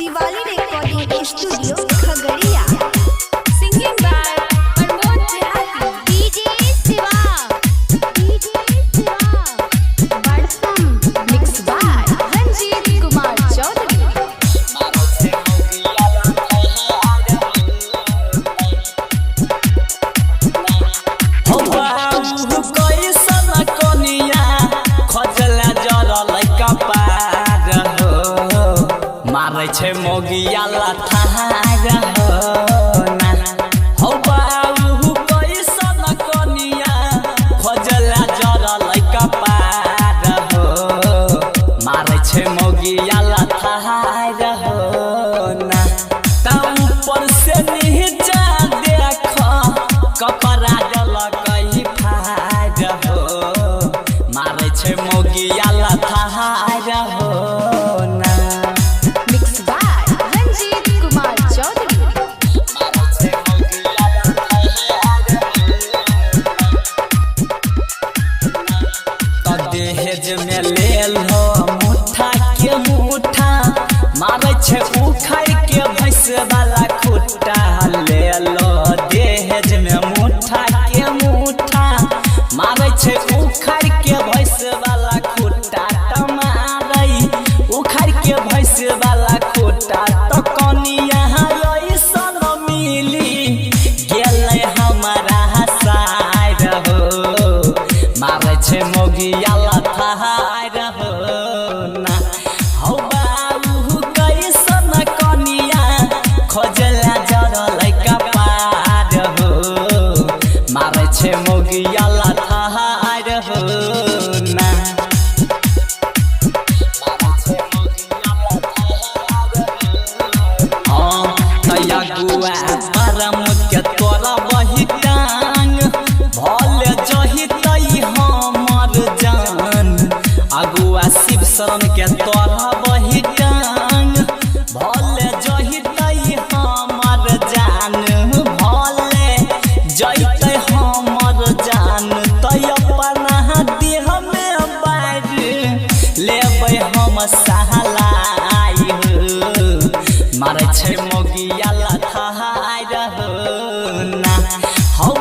Shivali recording studio Khagaria. Singing by Pramod Dehati. DJ Shiva Badsam. Mix by Ranjeet Kumar Chaudhary. मारै छै मोगिया लथार हो ना हो बाबू कैसन कनिया खोजला जरल कपार हो मारै छै मोगिया लथार हो ना ता ऊपर से नीचा देख कपड़ा जल कहीं फार हो मारै छै मोगिया लथार हो दहेज में ले लो मुठा के मुठा मारे छे उखाड़ के भैंस वाला खुट्टा ले लो दहेज में मुठा के मुठा मारे छे उखाड़ के भैंस वाला खुट्टा टमारई उखाड़ के भैंस वाला खुट्टा तो कनिया ऐसन मिली गेले हमारा साइड हो मारे छे मोगिया लथार हो ना हो बाबू कैसन कनिया खोजला जरल कपार हो मारे छे मोगिया लथार हो ना गुआ परम के तोरा बही टांग भले जहितई हमर जान अगुआ शिव शरण के तोरा बही टांग भले जहितई हमर जान भले जहितई हमर जान तय अपना देह में बार लेबै हम सहलाई मारे छै मोगिया लथार हो ना हो